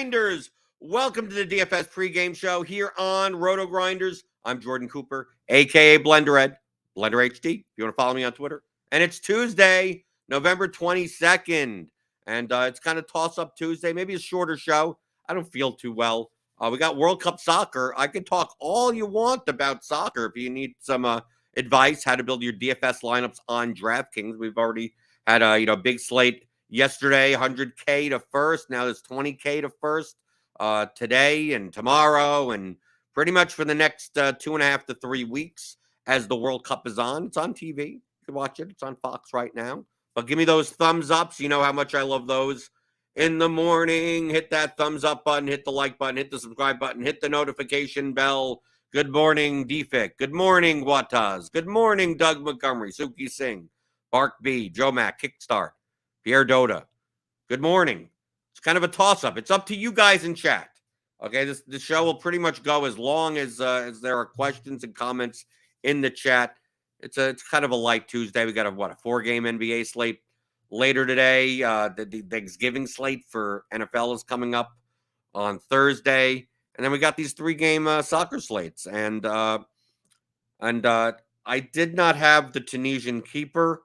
RotoGrinders. Welcome to the DFS pregame show here on RotoGrinders. I'm Jordan Cooper, a.k.a. Blender Ed, Blender HD, if you want to follow me on Twitter. And it's Tuesday, November 22nd. And it's kind of toss-up Tuesday, maybe a shorter show. I don't feel too well. We got World Cup soccer. I can talk all you want about soccer if you need some advice how to build your DFS lineups on Draftkings. We've already had a big slate yesterday, 100K to first. Now there's 20K to first today and tomorrow, and pretty much for the next 2.5 to 3 weeks as the World Cup is on. It's on TV. You can watch it. It's on Fox right now. But give me those thumbs ups. You know how much I love those. In the morning, hit that thumbs up button, hit the like button, hit the subscribe button, hit the notification bell. Good morning, DFIC. Good morning, Wataz. Good morning, Doug Montgomery, Suki Singh, Bark B, Joe Mack, Kickstart, Pierre Doda. Good morning. It's kind of a toss-up. It's up to you guys in chat. Okay, this show will pretty much go as long as there are questions and comments in the chat. It's kind of a light Tuesday. We got a 4-game NBA slate later today. The Thanksgiving slate for NFL is coming up on Thursday, and then we got these 3-game soccer slates. And I did not have the Tunisian keeper.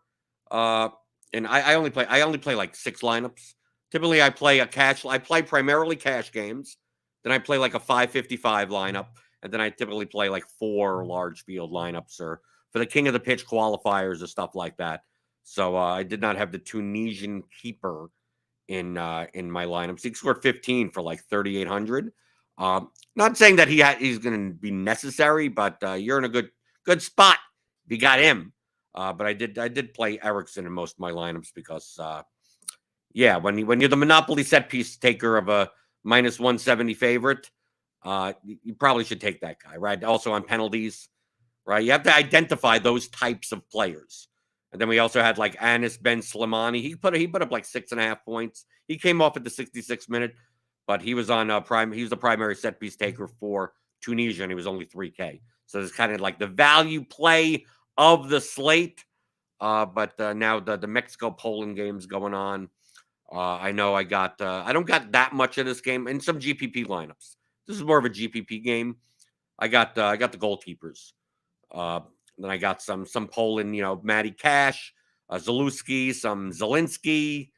And I only play like 6 lineups. Typically, I play primarily cash games. Then I play like a 555 lineup, and then I typically play like 4 large field lineups or for the king of the pitch qualifiers or stuff like that. So I did not have the Tunisian keeper in my lineups. He scored 15 for like 3,800. Not saying that he's going to be necessary, but you're in a good spot if you got him. But I did play Eriksson in most of my lineups because, when you're the monopoly set piece taker of a minus 170 favorite, you probably should take that guy, right? Also on penalties, right? You have to identify those types of players. And then we also had like Anis Ben Slimani. He put up like 6.5 points. He came off at the 66th minute, but he was on he was the primary set piece taker for Tunisia, and he was only 3K. So it's kind of like the value play of the slate. But now the Mexico-Poland game's going on. I know I don't got that much of this game in some GPP lineups. This is more of a GPP game. I got the goalkeepers. Then I got some Poland, Matty Cash, Zalewski, some Zielinski,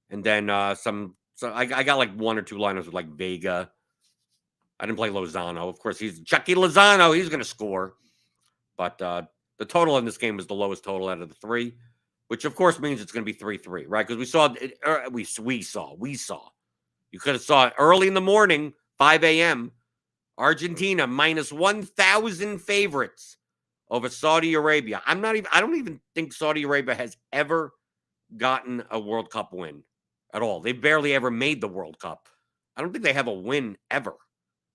and then So I got like 1 or 2 lineups with like Vega. I didn't play Lozano. Of course, he's Chucky Lozano. He's going to score. But the total in this game was the lowest total out of the 3, which of course means it's going to be 3-3, right? Because we saw. You could have saw it early in the morning, 5 a.m. Argentina minus 1,000 favorites over Saudi Arabia. I don't even think Saudi Arabia has ever gotten a World Cup win at all. They barely ever made the World Cup. I don't think they have a win ever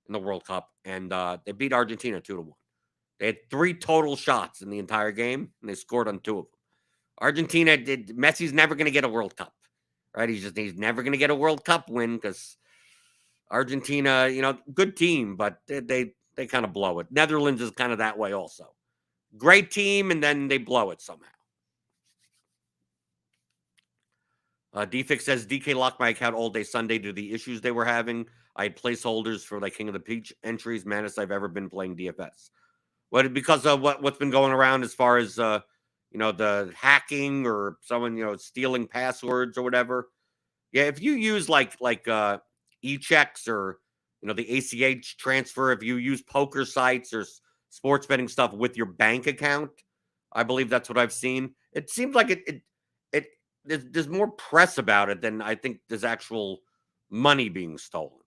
in the World Cup, and they beat Argentina 2-1. They had 3 total shots in the entire game, and they scored on 2 of them. Argentina Messi's never going to get a World Cup, right? He's never going to get a World Cup win because Argentina, good team, but they kind of blow it. Netherlands is kind of that way also. Great team, and then they blow it somehow. DFIX says, DK locked my account all day Sunday due to the issues they were having. I had placeholders for like King of the Peach entries, maddest I've ever been playing DFS. Because of what's been going around as far as, the hacking or someone, stealing passwords or whatever. Yeah, if you use like e-checks or, the ACH transfer, if you use poker sites or sports betting stuff with your bank account, I believe that's what I've seen. It seems like there's more press about it than I think there's actual money being stolen,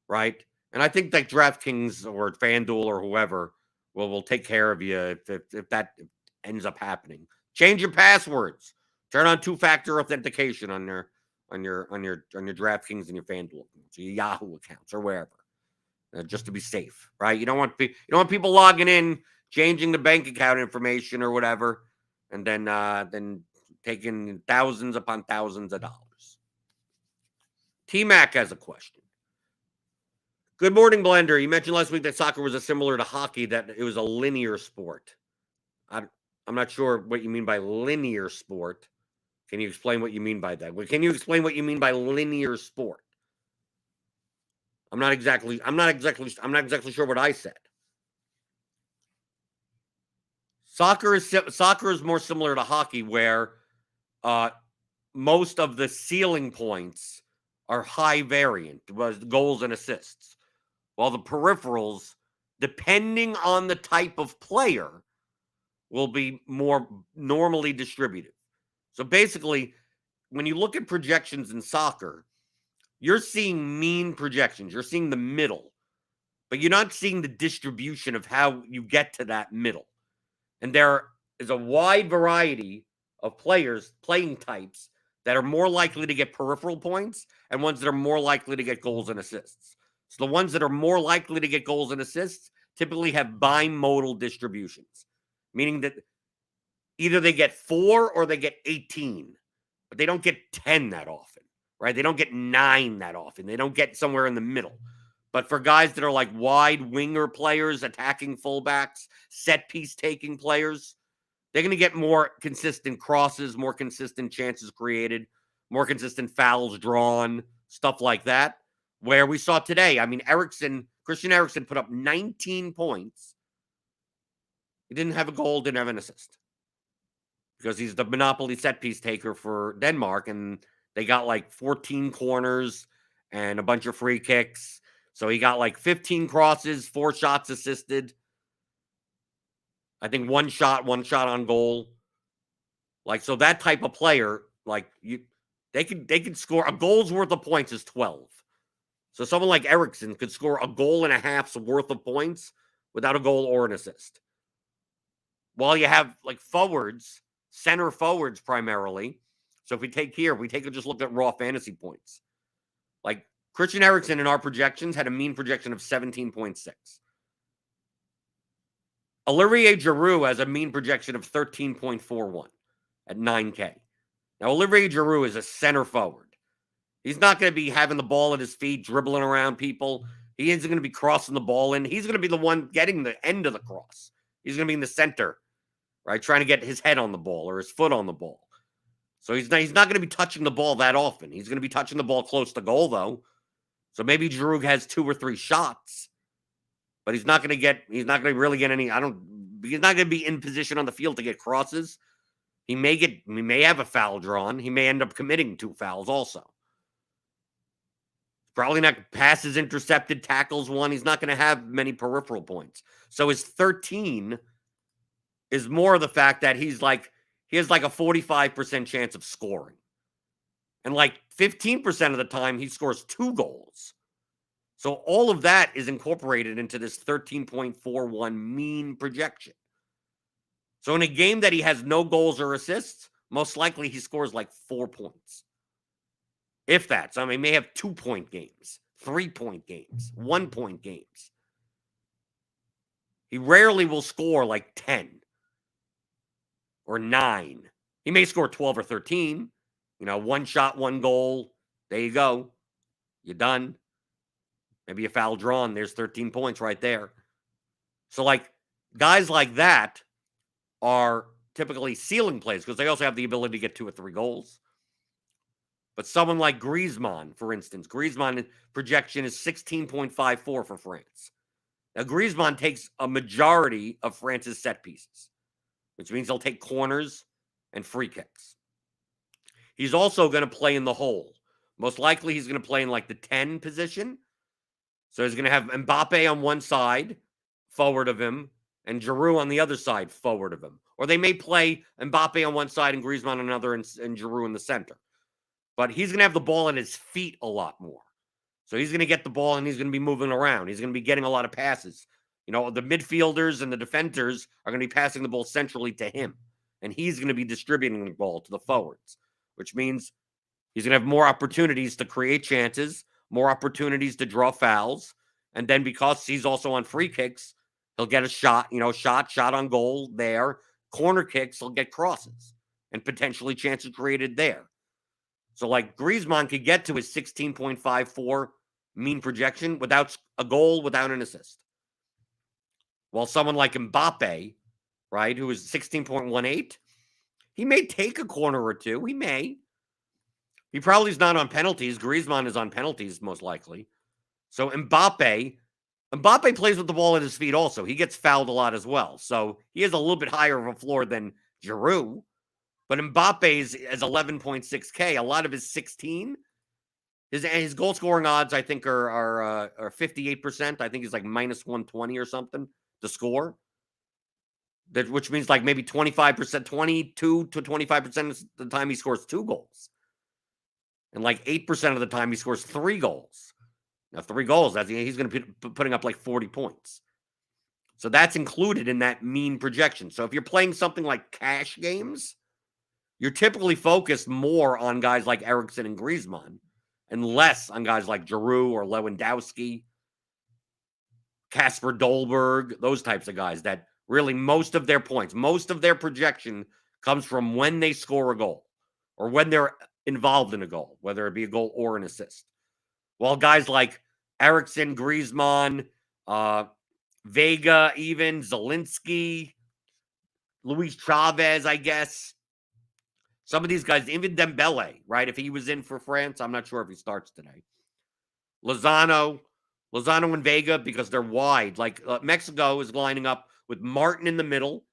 right? And I think that DraftKings or FanDuel or whoever will take care of you if that ends up happening. Change your passwords. Turn on 2-factor authentication on your DraftKings and your FanDuel accounts, or your Yahoo accounts, or wherever, just to be safe, right? You don't want people logging in, changing the bank account information or whatever, and then taking thousands upon thousands of dollars. T-Mac has a question. Good morning, Blender. You mentioned last week that soccer was similar to hockey, that it was a linear sport. I'm not sure what you mean by linear sport. Can you explain what you mean by that? Can you explain what you mean by linear sport? I'm not exactly sure what I said. Soccer is more similar to hockey, where most of the ceiling points are high variant, was goals and assists, while the peripherals, depending on the type of player, will be more normally distributed. So basically, when you look at projections in soccer, you're seeing mean projections. You're seeing the middle, but you're not seeing the distribution of how you get to that middle. And there is a wide variety of players, playing types, that are more likely to get peripheral points and ones that are more likely to get goals and assists. So the ones that are more likely to get goals and assists typically have bimodal distributions, meaning that either they get 4 or they get 18, but they don't get 10 that often, right? They don't get 9 that often. They don't get somewhere in the middle. But for guys that are like wide winger players, attacking fullbacks, set piece taking players, they're going to get more consistent crosses, more consistent chances created, more consistent fouls drawn, stuff like that. Where we saw today, I mean, Christian Eriksen put up 19 points. He didn't have a goal, didn't have an assist, because he's the monopoly set piece taker for Denmark, and they got like 14 corners and a bunch of free kicks. So he got like 15 crosses, 4 shots assisted. I think one shot on goal. Like, so that type of player, like, they could score a goal's worth of points is 12. So someone like Eriksen could score a goal and a half's worth of points without a goal or an assist. While you have like forwards, center forwards primarily. So if we take just look at raw fantasy points. Like Christian Eriksen in our projections had a mean projection of 17.6. Olivier Giroud has a mean projection of 13.41 at 9K. Now, Olivier Giroud is a center forward. He's not going to be having the ball at his feet, dribbling around people. He isn't going to be crossing the ball in. He's going to be the one getting the end of the cross. He's going to be in the center, right, trying to get his head on the ball or his foot on the ball. So he's not going to be touching the ball that often. He's going to be touching the ball close to goal, though. So maybe Giroud has 2 or 3 shots, but he's not going to really get any. He's not going to be in position on the field to get crosses. He may have a foul drawn. He may end up committing 2 fouls also. Probably not passes intercepted, tackles 1. He's not going to have many peripheral points. So his 13 is more of the fact that he has like a 45% chance of scoring. And like 15% of the time, he scores 2 goals. So all of that is incorporated into this 13.41 mean projection. So in a game that he has no goals or assists, most likely he scores like 4 points. If that. So I mean, he may have 2-point games, 3-point games, 1-point games. He rarely will score like 10 or 9. He may score 12 or 13. 1 shot, 1 goal. There you go. You're done. Maybe a foul drawn. There's 13 points right there. So like guys like that are typically ceiling plays because they also have the ability to get 2 or 3 goals. But someone like Griezmann, for instance, Griezmann projection is 16.54 for France. Now, Griezmann takes a majority of France's set pieces, which means he'll take corners and free kicks. He's also going to play in the hole. Most likely he's going to play in like the 10 position. So he's going to have Mbappe on one side, forward of him, and Giroud on the other side, forward of him. Or they may play Mbappe on one side and Griezmann on another and Giroud in the center. But he's going to have the ball at his feet a lot more. So he's going to get the ball and he's going to be moving around. He's going to be getting a lot of passes. The midfielders and the defenders are going to be passing the ball centrally to him. And he's going to be distributing the ball to the forwards, which means he's going to have more opportunities to create chances, more opportunities to draw fouls. And then because he's also on free kicks, he'll get a shot, shot on goal there. Corner kicks, he'll get crosses and potentially chances created there. So like Griezmann could get to his 16.54 mean projection without a goal, without an assist. While someone like Mbappe, right, who is 16.18, he may take a corner or 2. He may. He probably is not on penalties. Griezmann is on penalties most likely. So Mbappe plays with the ball at his feet also. He gets fouled a lot as well. So he has a little bit higher of a floor than Giroud. But Mbappe's is 11.6K. A lot of his 16. His goal scoring odds, I think, are 58%. I think he's like minus 120 or something to score. Which means like maybe 25%, 22 to 25% of the time he scores 2 goals. And like 8% of the time he scores 3 goals. Now, 3 goals, he's going to be putting up like 40 points. So that's included in that mean projection. So if you're playing something like cash games, you're typically focused more on guys like Eriksen and Griezmann and less on guys like Giroud or Lewandowski, Kasper Dolberg, those types of guys that really most of their points, most of their projection comes from when they score a goal or when they're involved in a goal, whether it be a goal or an assist. While guys like Eriksen, Griezmann, Vega, even Zielinski, Luis Chavez, I guess. Some of these guys, even Dembele, right? If he was in for France, I'm not sure if he starts today. Lozano and Vega, because they're wide. Like Mexico is lining up with Martin in the middle,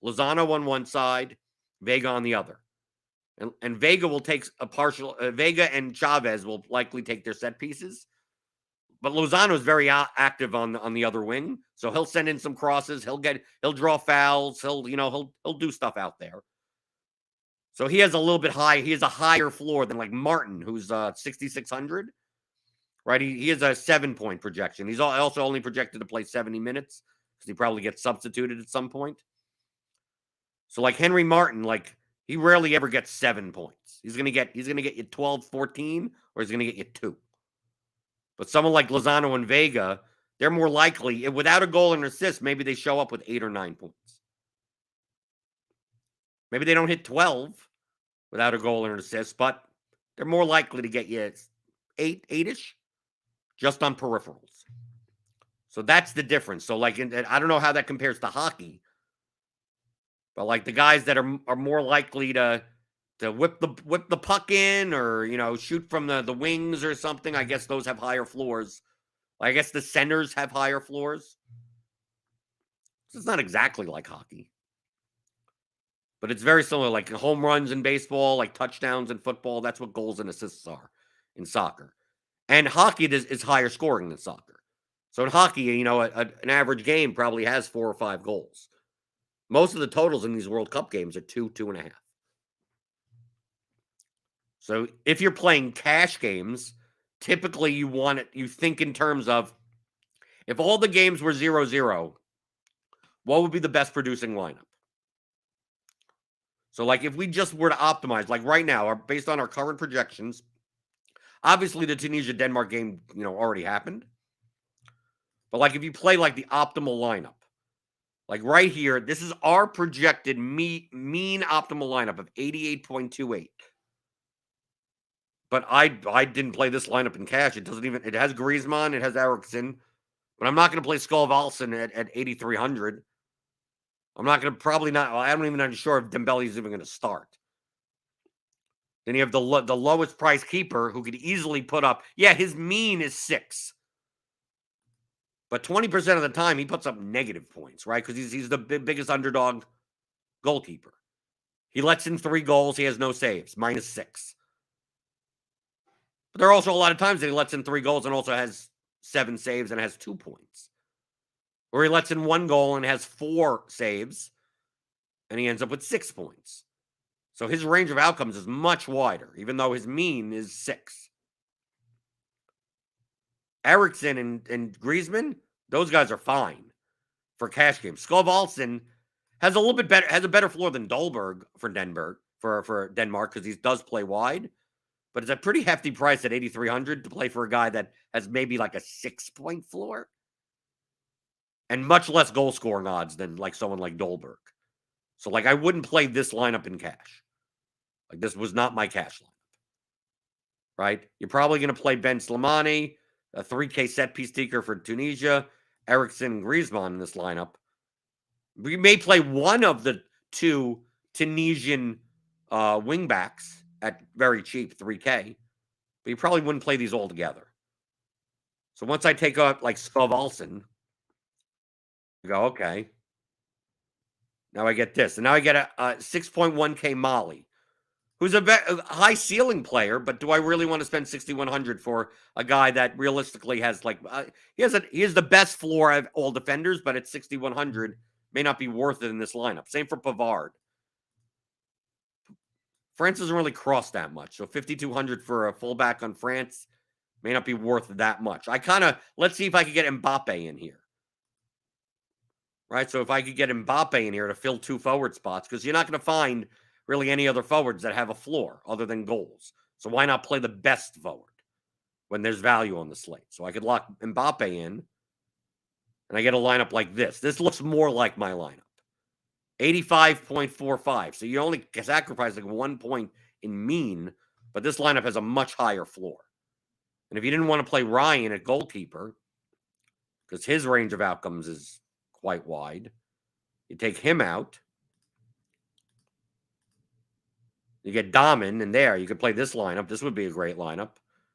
Lozano on one side, Vega on the other. And Vega will take a partial, Vega and Chavez will likely take their set pieces. But Lozano is very active on the other wing, so he'll send in some crosses. He'll draw fouls. He'll do stuff out there. So he has a little bit high. He has a higher floor than like Martin, who's 6,600. Right? He has a 7-point projection. He's also only projected to play 70 minutes because he probably gets substituted at some point. So like Henry Martin, like he rarely ever gets 7 points. He's gonna get you 12, 14, or he's gonna get you 2. But someone like Lozano and Vega, they're more likely, without a goal and assist, maybe they show up with 8 or 9 points. Maybe they don't hit 12 without a goal and an assist, but they're more likely to get you 8-ish just on peripherals. So that's the difference. So like, I don't know how that compares to hockey, but like the guys that are more likely to whip the puck in or shoot from the wings or something, I guess those have higher floors. I guess the centers have higher floors. It's not exactly like hockey, but it's very similar. Like home runs in baseball, like touchdowns in football. That's what goals and assists are in soccer. And hockey is higher scoring than soccer. So in hockey, an average game probably has 4 or 5 goals. Most of the totals in these World Cup games are 2, 2.5. So if you're playing cash games, typically you think in terms of if all the games were 0-0, what would be the best producing lineup? So like if we just were to optimize, like right now, based on our current projections, obviously the Tunisia-Denmark game, already happened. But like if you play like the optimal lineup, like right here, this is our projected mean optimal lineup of 88.28. But I didn't play this lineup in cash. It has Griezmann, it has Eriksen, but I'm not going to play Skov at 8,300. I'm not going to I don't even know sure if Dembele is even going to start. Then you have the lowest price keeper who could easily put up, his mean is 6. But 20% of the time, he puts up negative points, right? Because he's the biggest underdog goalkeeper. He lets in 3 goals. He has no saves, minus 6. But there are also a lot of times that he lets in 3 goals and also has 7 saves and has 2 points. Or he lets in 1 goal and has 4 saves, and he ends up with 6 points. So his range of outcomes is much wider, even though his mean is 6. Eriksen and Griezmann, those guys are fine for cash games. Skov has a better floor than Dolberg for Denmark because he does play wide, but it's a pretty hefty price at 8,300 to play for a guy that has maybe like a 6-point floor and much less goal scoring odds than like someone like Dolberg. So like I wouldn't play this lineup in cash. Like this was not my cash lineup. Right? You're probably going to play Ben Slimani, a 3K set piece taker for Tunisia, Eriksen and Griezmann in this lineup. We may play one of the 2 Tunisian wingbacks at very cheap 3K, but you probably wouldn't play these all together. So once I take out like Skovalson, I go, okay. Now I get this. And now I get a 6.1K Molly, who's a high ceiling player, but do I really want to spend 6,100 for a guy that realistically has like he has the best floor of all defenders, but at 6,100 may not be worth it in this lineup. Same for Pavard. France doesn't really cross that much, so 5,200 for a fullback on France may not be worth that much. Let's see if I could get Mbappe in here. Right, so if I could get Mbappe in here to fill 2 forward spots, because you're not going to find really any other forwards that have a floor other than goals. So why not play the best forward when there's value on the slate? So I could lock Mbappe in, and I get a lineup like this. This looks more like my lineup. 85.45. So you only sacrifice like 1 point in mean, but this lineup has a much higher floor. And if you didn't want to play Ryan at goalkeeper, because his range of outcomes is quite wide, you take him out. You get Dahmen in there. You could play this lineup. This would be a great lineup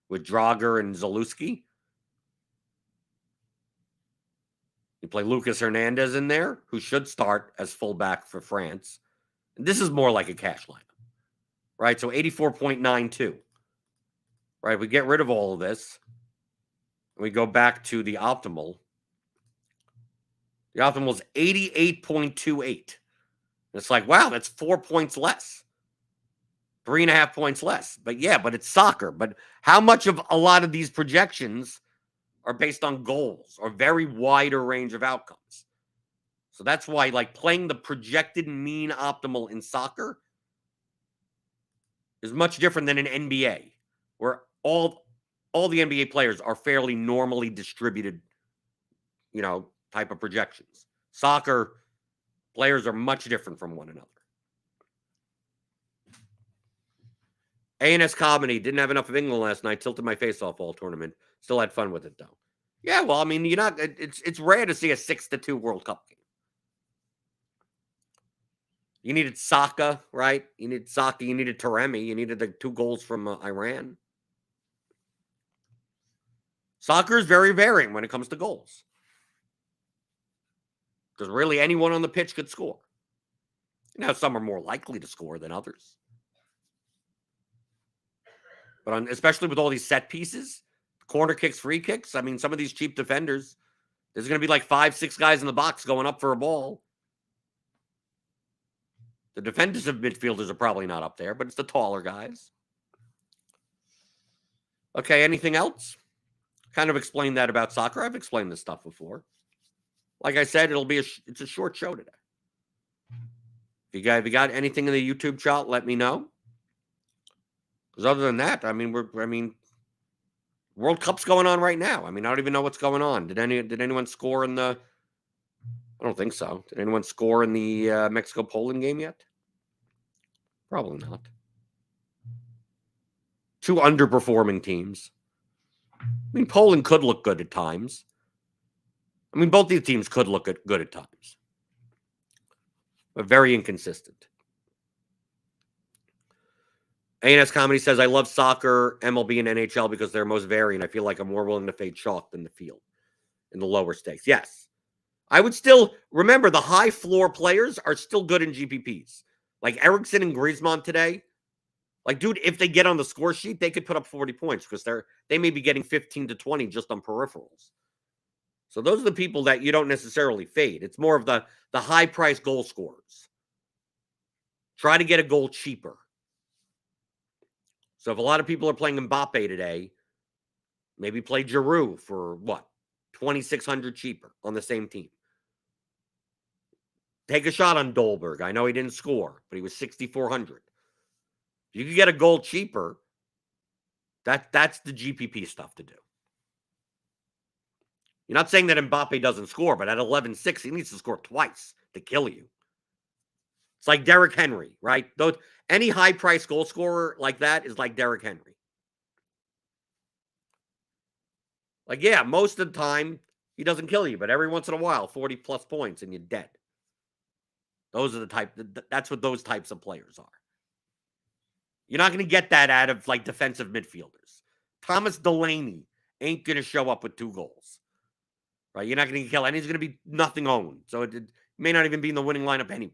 with Drager and Zalewski. You play Lucas Hernandez in there, who should start as fullback for France. And this is more like a cash lineup, right? So 84.92, right? We get rid of all of this. And we go back to the optimal. The optimal is 88.28. It's like, wow, that's 4 points less. 3.5 points less. But it's soccer. But how much of a lot of these projections are based on goals or very wider range of outcomes? So that's why, like, playing the projected mean optimal in soccer is much different than an NBA, where all the NBA players are fairly normally distributed, type of projections. Soccer players are much different from one another. A&S Comedy didn't have enough of England last night. Tilted my face off all tournament. Still had fun with it though. Yeah, well, I mean, it's rare to see a 6-2 World Cup game. You needed Saka, right? You needed Saka. You needed Taremi. You needed the 2 goals from Iran. Soccer is very varying when it comes to goals, because really anyone on the pitch could score. Now, some are more likely to score than others. But especially with all these set pieces, corner kicks, free kicks, I mean, some of these cheap defenders, there's going to be like 5-6 guys in the box going up for a ball. The defensive midfielders are probably not up there, but it's the taller guys. Okay, anything else? Kind of explained that about soccer. I've explained this stuff before. Like I said, it's a short show today. If you got anything in the YouTube chat, let me know. Because other than that, I mean, World Cup's going on right now. I mean, I don't even know what's going on. Did anyone score in the? I don't think so. Did anyone score in the Mexico-Poland game yet? Probably not. 2 underperforming teams. I mean, Poland could look good at times. I mean, both these teams could look good at times, but very inconsistent. A&S Comedy says, I love soccer, MLB, and NHL because they're most varied. I feel like I'm more willing to fade chalk than the field in the lower stakes. Yes. I would still remember the high floor players are still good in GPPs. Like Eriksson and Griezmann today. Like, dude, if they get on the score sheet, they could put up 40 points because they may be getting 15 to 20 just on peripherals. So those are the people that you don't necessarily fade. It's more of the high-priced goal scorers. Try to get a goal cheaper. So if a lot of people are playing Mbappe today, maybe play Giroud for what? 2,600 cheaper on the same team. Take a shot on Dolberg. I know he didn't score, but he was 6,400. If you could get a goal cheaper, that's the GPP stuff to do. You're not saying that Mbappe doesn't score, but at 11.6, he needs to score twice to kill you. It's like Derrick Henry, right? Any high-priced goal scorer like that is like Derrick Henry. Like, yeah, most of the time, he doesn't kill you, but every once in a while, 40-plus points, and you're dead. Those are that's what those types of players are. You're not going to get that out of, like, defensive midfielders. Thomas Delaney ain't going to show up with 2 goals. Right? You're not going to kill, and he's going to be nothing owned. So it may not even be in the winning lineup anyway.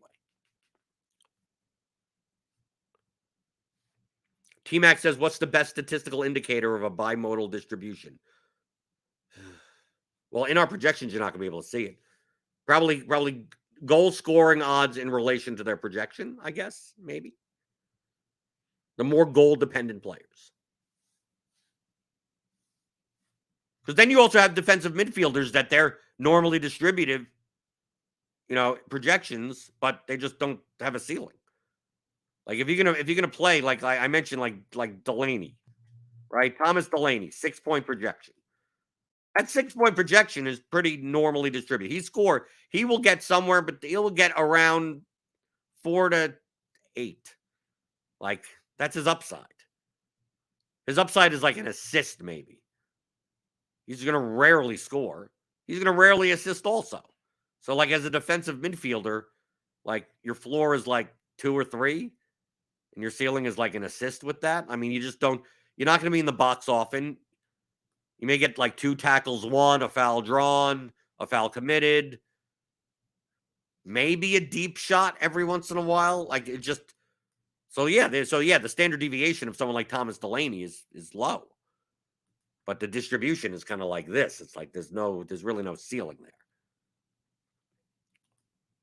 T-Mac says, what's the best statistical indicator of a bimodal distribution? Well, in our projections, you're not going to be able to see it. Probably goal scoring odds in relation to their projection, I guess, maybe. The more goal-dependent players. Because then you also have defensive midfielders that they're normally distributive, projections, but they just don't have a ceiling. Like if you're gonna play, like I mentioned, like Delaney, right? Thomas Delaney, 6-point projection. That 6-point projection is pretty normally distributed. He will get somewhere, but he'll get around 4 to 8. Like that's his upside. His upside is like an assist, maybe. He's going to rarely score. He's going to rarely assist also. So, like, as a defensive midfielder, like, your floor is like 2 or 3, and your ceiling is like an assist with that. I mean, you're not going to be in the box often. You may get like 2 tackles won, a foul drawn, a foul committed, maybe a deep shot every once in a while. Like, it just, the standard deviation of someone like Thomas Delaney is low. But the distribution is kind of like this. It's like there's really no ceiling there.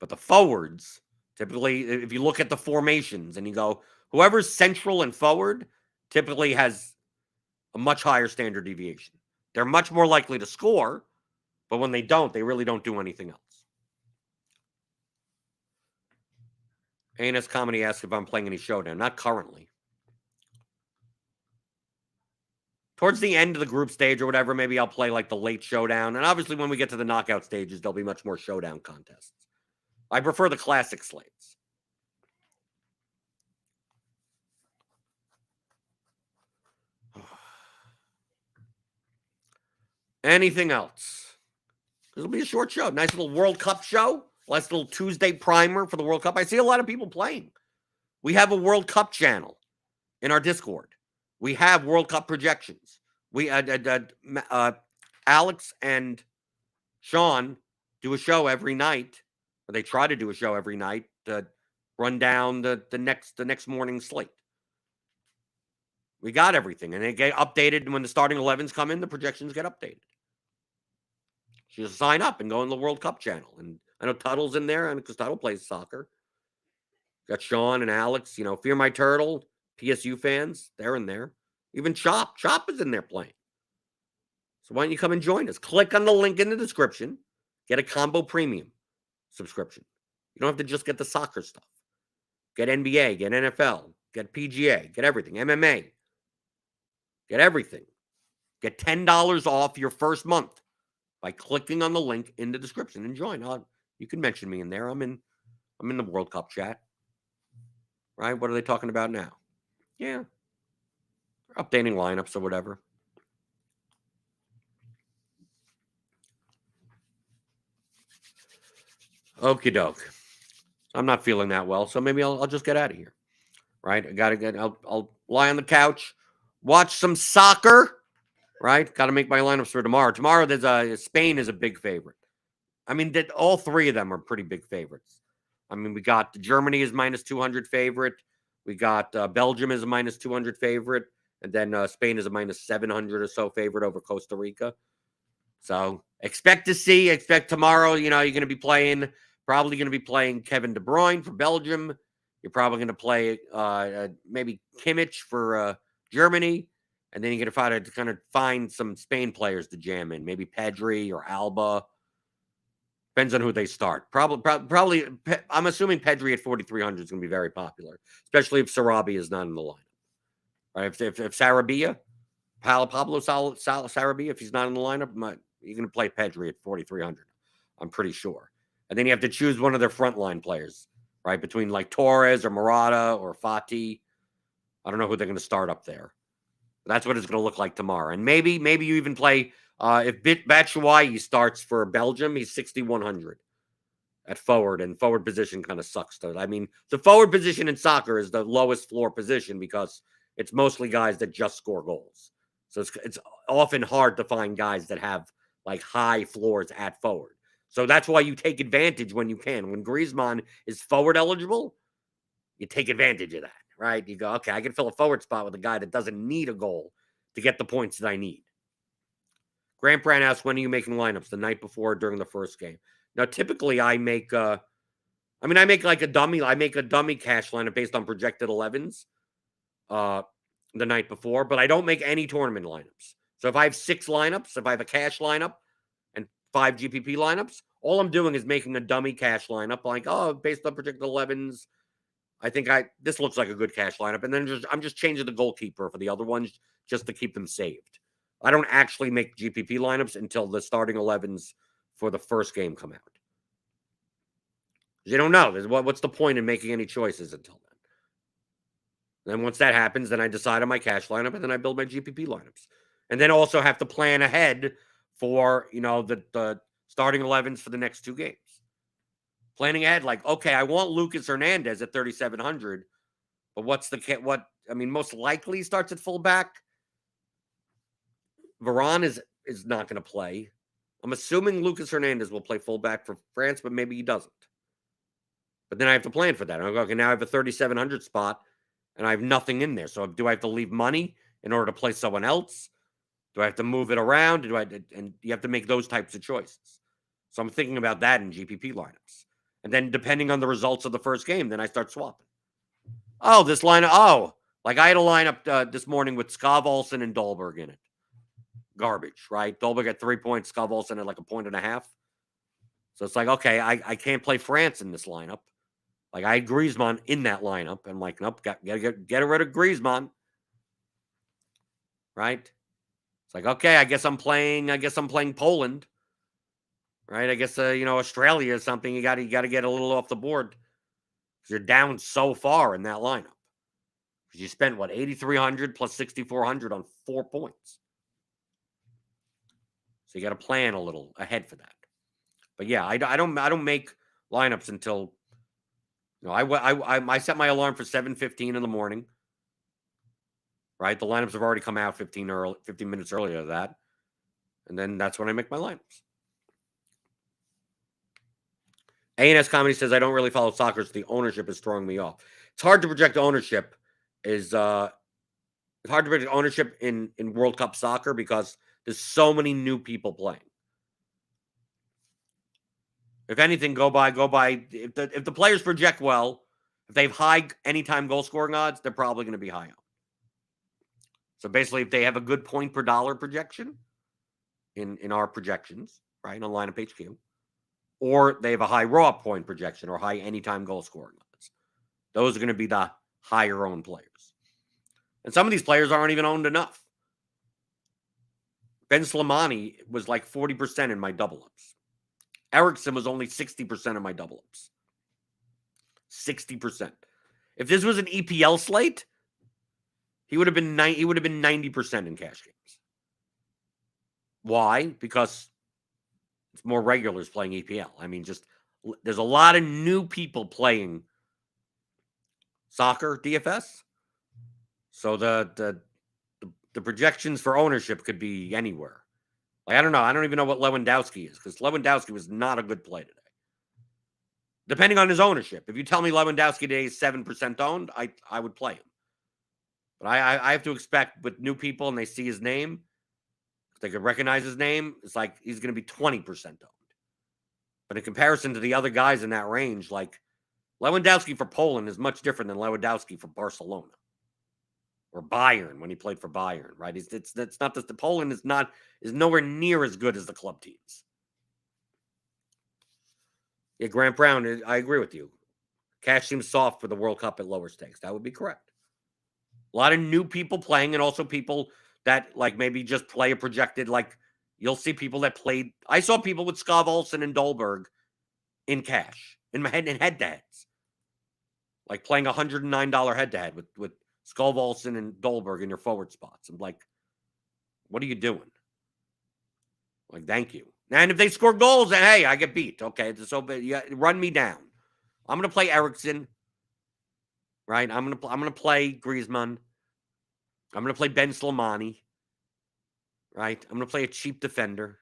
But the forwards, typically, if you look at the formations and you go, whoever's central and forward typically has a much higher standard deviation. They're much more likely to score, but when they don't, they really don't do anything else. ANS Comedy asks if I'm playing any Showdown. Not currently. Towards the end of the group stage or whatever, maybe I'll play like the late Showdown. And obviously when we get to the knockout stages, there'll be much more Showdown contests. I prefer the classic slates. Anything else? It'll be a short show. Nice little World Cup show. Nice little Tuesday primer for the World Cup. I see a lot of people playing. We have a World Cup channel in our Discord. We have World Cup projections. We Alex and Sean do a show every night. Or they try to do a show every night to run down the next morning slate. We got everything, and they get updated. And when the starting 11s come in, the projections get updated. So you sign up and go in the World Cup channel. And I know Tuttle's in there, and because Tuttle plays soccer. Got Sean and Alex. Fear My Turtle, PSU fans, they're in there. Even Chop is in there playing. So why don't you come and join us? Click on the link in the description. Get a combo premium subscription. You don't have to just get the soccer stuff. Get NBA, get NFL, get PGA, get everything. MMA. Get everything. Get $10 off your first month by clicking on the link in the description and join. You can mention me in there. I'm in the World Cup chat. Right? What are they talking about now? Yeah. They're updating lineups or whatever. Okie doke. I'm not feeling that well, so maybe I'll just get out of here. Right? I'll lie on the couch, watch some soccer. Right? Got to make my lineups for tomorrow. Tomorrow, Spain is a big favorite. I mean, all 3 of them are pretty big favorites. I mean, we got Germany is minus 200 favorite. We got Belgium is a minus 200 favorite. And then Spain is a minus 700 or so favorite over Costa Rica. So expect tomorrow, you're going to be probably going to be playing Kevin De Bruyne for Belgium. You're probably going to play maybe Kimmich for Germany. And then you're going to kind of find some Spain players to jam in. Maybe Pedri or Alba. Depends on who they start. Probably I'm assuming Pedri at 4,300 is going to be very popular, especially if Sarabia is not in the lineup. Right? If Sarabia, Pablo Sarabia, if he's not in the lineup, you're going to play Pedri at 4,300. I'm pretty sure. And then you have to choose one of their frontline players, right? Between like Torres or Morata or Fati. I don't know who they're going to start up there. That's what it's going to look like tomorrow. And maybe you even play, if Batshuayi starts for Belgium, he's 6,100 at forward, and forward position kind of sucks. I mean, the forward position in soccer is the lowest floor position because it's mostly guys that just score goals. So it's often hard to find guys that have like high floors at forward. So that's why you take advantage when you can. When Griezmann is forward eligible, you take advantage of that, right? You go, okay, I can fill a forward spot with a guy that doesn't need a goal to get the points that I need. Grant Brown asks, when are you making lineups? The night before or during the first game? Now, typically I make like a dummy. I make a dummy cash lineup based on projected 11s the night before, but I don't make any tournament lineups. So if I have 6 lineups, if I have a cash lineup and 5 GPP lineups, all I'm doing is making a dummy cash lineup, like, oh, based on projected 11s, I think this looks like a good cash lineup, and then I'm just changing the goalkeeper for the other ones just to keep them saved. I don't actually make GPP lineups until the starting 11s for the first game come out. You don't know. What's the point in making any choices until then? Then once that happens, then I decide on my cash lineup, and then I build my GPP lineups. And then also have to plan ahead for, the starting 11s for the next 2 games. Planning ahead, like, okay, I want Lucas Hernandez at 3,700, but most likely he starts at fullback. Varane is not going to play. I'm assuming Lucas Hernandez will play fullback for France, but maybe he doesn't. But then I have to plan for that. I go, okay, now I have a 3,700 spot, and I have nothing in there. So do I have to leave money in order to play someone else? Do I have to move it around? And you have to make those types of choices. So I'm thinking about that in GPP lineups. And then depending on the results of the first game, then I start swapping. Oh, this lineup. Oh, like I had a lineup this morning with Skov Olsen and Dolberg in it. Garbage, right? Dolberg at 3 points, Skov Olsen at like 1.5. So it's like, okay, I can't play France in this lineup. Like I had Griezmann in that lineup. And I'm like, nope, gotta get rid of Griezmann. Right? It's like, okay, I guess I'm playing Poland. Right? I guess Australia is something you gotta get a little off the board. Because you're down so far in that lineup. Because you spent 8,300 plus 6,400 on 4 points. So you got to plan a little ahead for that. But yeah, I don't make lineups until I set my alarm for 7:15 in the morning. Right, the lineups have already come out 15 minutes earlier than that, and then that's when I make my lineups. A&S Comedy says I don't really follow soccer, so the ownership is throwing me off. It's hard to project ownership. It's hard to predict ownership in World Cup soccer because there's so many new people playing. If anything, go by. If the players project well, if they have high anytime goal scoring odds, they're probably going to be high on. So basically, if they have a good point per dollar projection in our projections, right, on lineup HQ, or they have a high raw point projection or high anytime goal scoring odds, those are going to be the higher owned players. And some of these players aren't even owned enough. Ben Slimani was like 40% in my double ups. Eriksson was only 60% of my double ups. 60%. If this was an EPL slate, he would have been 90% in cash games. Why? Because it's more regulars playing EPL. I mean, there's a lot of new people playing soccer DFS. So the projections for ownership could be anywhere. Like, I don't know. I don't even know what Lewandowski is because Lewandowski was not a good play today. Depending on his ownership. If you tell me Lewandowski today is 7% owned, I would play him. But I have to expect with new people and they see his name, if they could recognize his name, it's like he's going to be 20% owned. But in comparison to the other guys in that range, like Lewandowski for Poland is much different than Lewandowski for Barcelona or Bayern when he played for Bayern, right? It's not that the Poland is nowhere near as good as the club teams. Yeah, Grant Brown, I agree with you. Cash seems soft for the World Cup at lower stakes. That would be correct. A lot of new people playing and also people that like maybe just play a projected, like you'll see people that played. I saw people with Skov Olsen and Dolberg in cash, in head-to-heads. Like playing $109 head-to-head with Skov Olsen and Dolberg in your forward spots. I'm like, what are you doing? Like, thank you. And if they score goals, then hey, I get beat. Okay, so run me down. I'm gonna play Eriksson. Right? I'm gonna play Griezmann. I'm gonna play Ben Slimani. right? I'm going to play a cheap defender.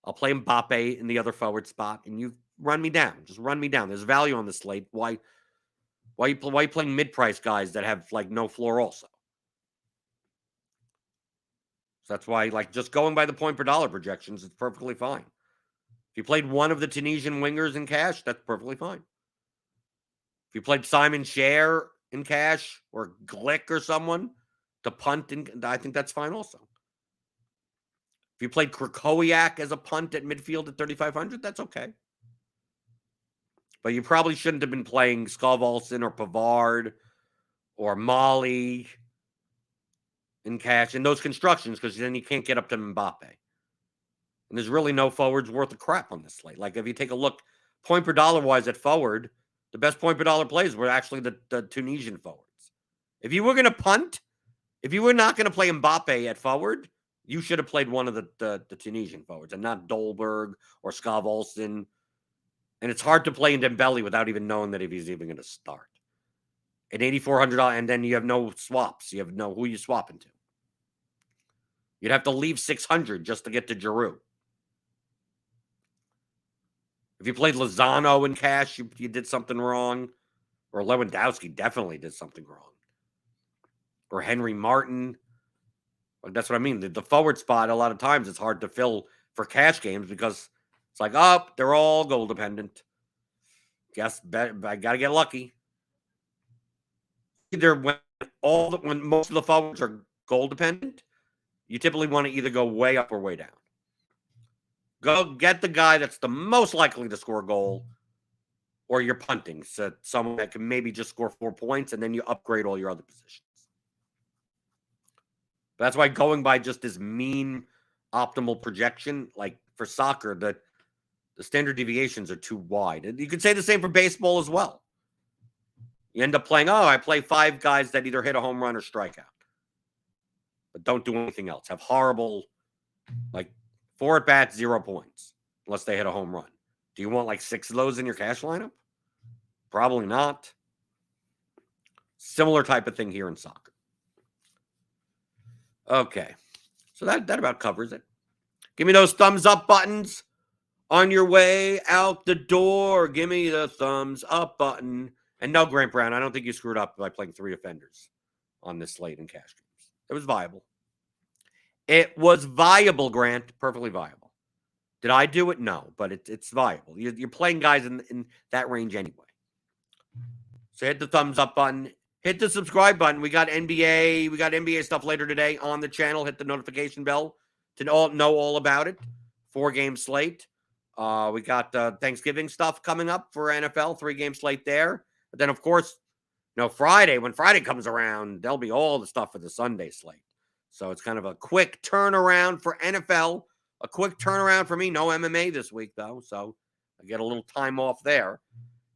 I'll play Mbappe in the other forward spot, and you run me down. Just run me down. There's value on the slate. Why are you playing mid-price guys that have, like, no floor also? So that's why, like, just going by the point per dollar projections, it's perfectly fine. If you played one of the Tunisian wingers in cash, that's perfectly fine. If you played Simon Scher in cash or Glick or someone to punt, I think that's fine also. If you played Krakowiak as a punt at midfield at 3,500, that's okay. But you probably shouldn't have been playing Skov or Pavard or Molly in cash in those constructions, because then you can't get up to Mbappe. And there's really no forwards worth of crap on this slate. Like, if you take a look, point per dollar wise at forward, the best point per dollar plays were actually the Tunisian forwards. If you were going to punt, if you were not going to play Mbappe at forward, you should have played one of the Tunisian forwards and not Dolberg or Skov. And it's hard to play in Dembele without even knowing that if he's even going to start. At $8,400, and then you have no swaps. You have no who you swapping to. You'd have to leave 600 just to get to Giroud. If you played Lozano in cash, you did something wrong. Or Lewandowski definitely did something wrong. Or Henry Martin. That's what I mean. The forward spot, a lot of times, it's hard to fill for cash games because it's like, oh, they're all goal dependent. I got to get lucky. Either when most of the forwards are goal dependent, you typically want to either go way up or way down. Go get the guy that's the most likely to score a goal, or you're punting. So someone that can maybe just score 4 points, and then you upgrade all your other positions. That's why going by just this mean optimal projection, like for soccer, the standard deviations are too wide. And you could say the same for baseball as well. You end up playing, I play 5 guys that either hit a home run or strike out, but don't do anything else. Have horrible, like 4 at bats, 0 points, unless they hit a home run. Do you want like 6 of those in your cash lineup? Probably not. Similar type of thing here in soccer. Okay, so that about covers it. Give me those thumbs up buttons on your way out the door. Give me the thumbs up button. And no, Grant Brown, I don't think you screwed up by playing 3 offenders on this slate in cash games. It was viable. It was viable, Grant. Perfectly viable. Did I do it? No, but it's viable. You're playing guys in that range anyway. So hit the thumbs up button. Hit the subscribe button. We got NBA. We got NBA stuff later today on the channel. Hit the notification bell to know all about it. 4-game slate. We got Thanksgiving stuff coming up for NFL. 3-game slate there. But then, of course, Friday, when Friday comes around, there'll be all the stuff for the Sunday slate. So it's kind of a quick turnaround for NFL. A quick turnaround for me. No MMA this week, though. So I get a little time off there.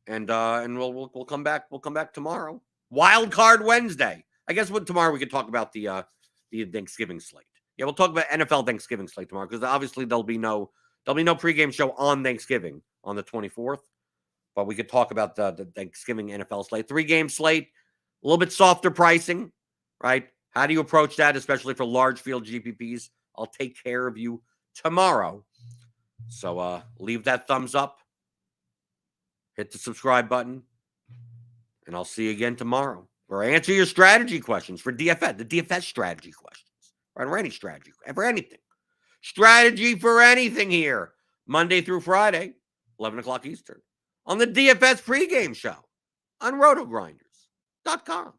And we'll come back. We'll come back tomorrow. Wild Card Wednesday. I guess tomorrow we could talk about the Thanksgiving slate. Yeah, we'll talk about NFL Thanksgiving slate tomorrow, because obviously there'll be no pregame show on Thanksgiving on the 24th. But we could talk about the Thanksgiving NFL slate. 3-game slate, a little bit softer pricing, right? How do you approach that, especially for large field GPPs? I'll take care of you tomorrow. So leave that thumbs up. Hit the subscribe button. And I'll see you again tomorrow. Or answer your strategy questions for DFS. The DFS strategy questions. Right? Or any strategy. For anything. Strategy for anything here. Monday through Friday, 11 o'clock Eastern. On the DFS pregame show on RotoGrinders.com.